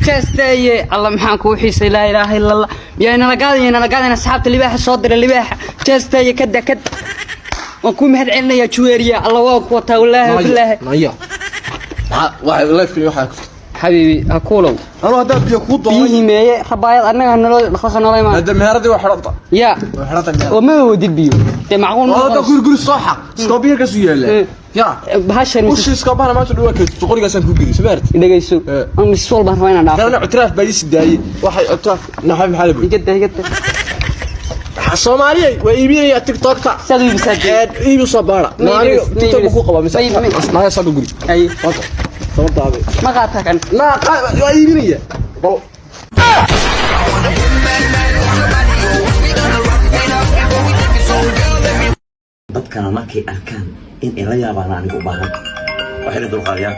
جاستي الله محاكو حيس لا إله إلا الله يا أنا لقاعد أنا سحبت اللباحة صادر اللباحة جاستي كد وكون مهد عنا يا شويريا الله وقوته والله بالله نايا واحد الله يفكر واحد حبيبي أقوله أنا هذا بيكون ضايع فيه مية حبايب أنا نخلص أنا ما هذا مهردي وحرطة يا وما هو دبيو معقول هذا قول صح سكوبير كسوية يا بهاشر وش سكوبانا ما تقول وقت تقولي قاسم كوبي سمعت دقيسو أنا مسؤول بهرفين أنا أنا اعتراف بيس داي واحد اعتراف نحب حلبي جد الصومالي وإيبيا تيك توك تا سادو بسادو إيبي صبارة ما أنا تيك توك قبل مثلا أصلا هاي صادو قولي أي صوت هذا ما قاتك أنا لا وإيبيا بل dadkana markay arkaan in ay la yaabaan anigu u baahan waxay dulqaadayaan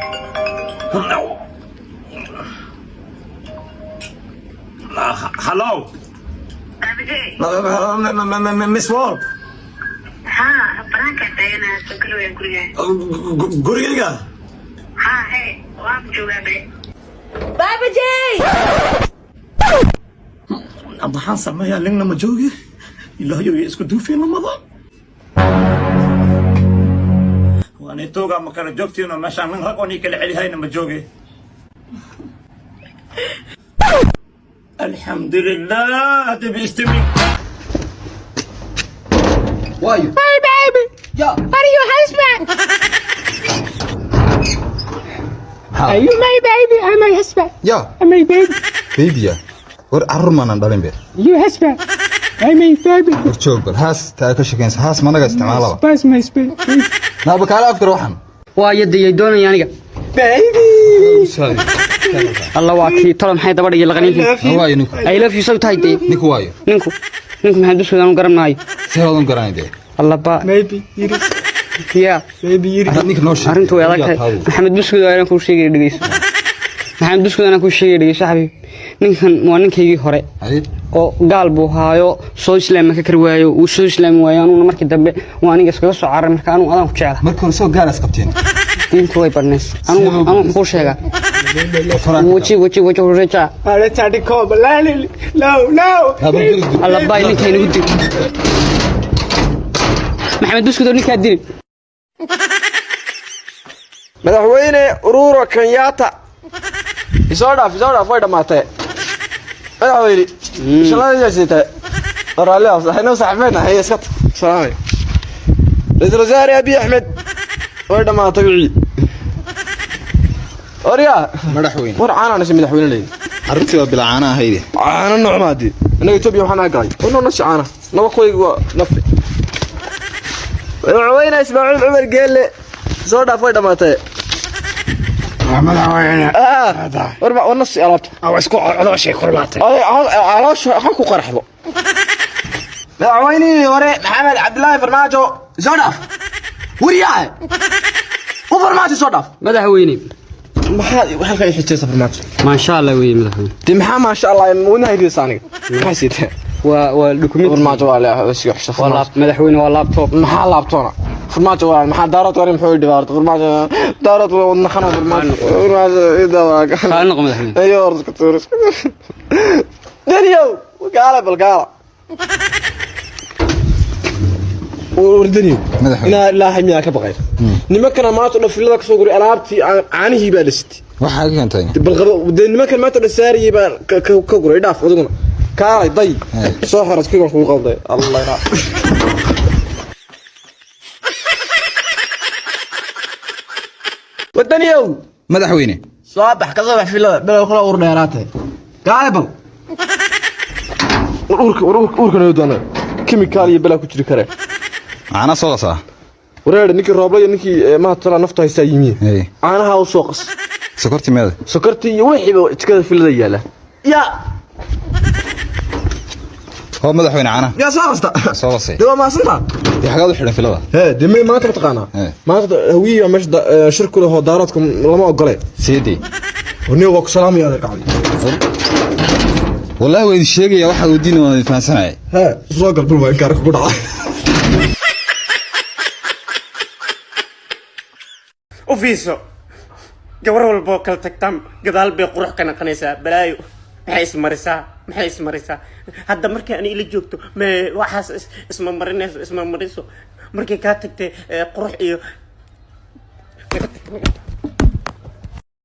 hello Miss Wall ها برانكا تاينا سكرويا كوريا gurigayga ها هي وام جوابي بابا جاي waxaan sameeyaa lingna ma joogi ilaahay iyo isku duufin Ramadan waana tooga ma kala joogtiino meeshaan nin rag oo ni kala celihayna ma joogi alhamdulillah hada biistimi وايو Hey baby يا are you husband are you my baby I'm my husband يا I'm my baby بيبيا ور عرمنا دالين بير you husband I'm my baby ورجوق هاس تاكل شكينس هاس ما نقدر استعمالها Spice my space لا بكالا أفكر وحن وايد يدون يعني سوري الله واكي طلب حي دبر يلغني هواي نيكو I love you so tight نيكو وايو نينكو ما حدش ودان قرن معي سهلون قراني دي الله با maybe Iris يا baby Iris أنا نيك نوش أرنتو يا لك محمد بسكوت أنا كل شيء دقيس محمد بسكوت أنا كل شيء دقيس صاحبي نينكن مو نينكي هراء هاي oo gaal buu haayo soo islaam ka kar waayo uu soo islaam waayo anuna markii dambe waa aniga iskaga soo caaray marka anu adan ku jecla مركون سو قارس قبتين diintu way barnees anu ku sheega waji reeca ale tadi ko balali no alla bay ninka inagu dil maxamed buskud ninka dil madaxweyne ururo Kenyatta isoo dhaaf way dhamaatay madaxweyne shaqada jeesita raalliya saxina saxbana hay iska salaamay Ra'iisul Wasaare Abiy Ahmed way dhamaatay wixii oriya مدحوين war caana nasi madaxweyne leeyahay عرفتي بالعانة هيدي caana nucmaadi inaga Itoobiya waxaan aagay inuu nasi caana naba qoyg waa nafli madaxweyne Ismaaciil Umar Geelle soo dhaaf way dhamaatay madaxweyne warba nasi alaabta aw isku codoshay kulmaatay علاش حكوا قرحبو مدحويني وري محمد عبد الله فرماجو زوداف ورياه وفرماجو زوداف madaxweyne waxa ka xijaysa farmaajo ma sha Allah way madaxweyne dii maxaa ma sha Allah wana haydiisaniga maxay siitay waa document farmaajo waa la isku xisha wala madaxweyne waa laptop maxaa laabtoona farmaajo waa maxaa daarad warin muxuu dhibaarto farmaajo daarad wadna xana farmaajo ida waa kaan noqo madaxweyne ayo orska tuuris daniyo gaala balgaala وردني لا لا هي مياك بغير نمكن ما تقول في لك سوق العابتي عانيه بالست waxa ka keentay بالغد نمكن ما تقول ساري با كغور يداف ودغنا كاي ضي سو خرج كيف كو قلدي الله يرا ودنيو مدحويني صباح كصباح في لا بلا خلا اور دheeraatay gaabal urka noo chemical iyo bala ku jiri kare أنا صوصة wareer ninkii rooblay ninkii ma tala nafta haysa yimi إيه aanaha u soo qas سكرتي ماذا sokorti iyo wixii jikada filada yaala ya هو مدحوين عنا ya soo qasta صوصي dawaa ma santa في حاجات وحنا في لبا dimi maanta ma taqaana maanta hawiyo mesh shirku leh daaradku lama ogolay سيدي وني وك سلام يا قاعد والله وين الشيء يا واحد ودينا ما فهمسناي ها soo gal bul waan kaarka ku dhacay ufiiso gabar walbo kala tagtaan gadaal bay qurux ka naqanaysaa balaayo maxay ismarisaa hadda markii aan ila joogto ma waxaas isma mariso markii ka tagtay qurux iyo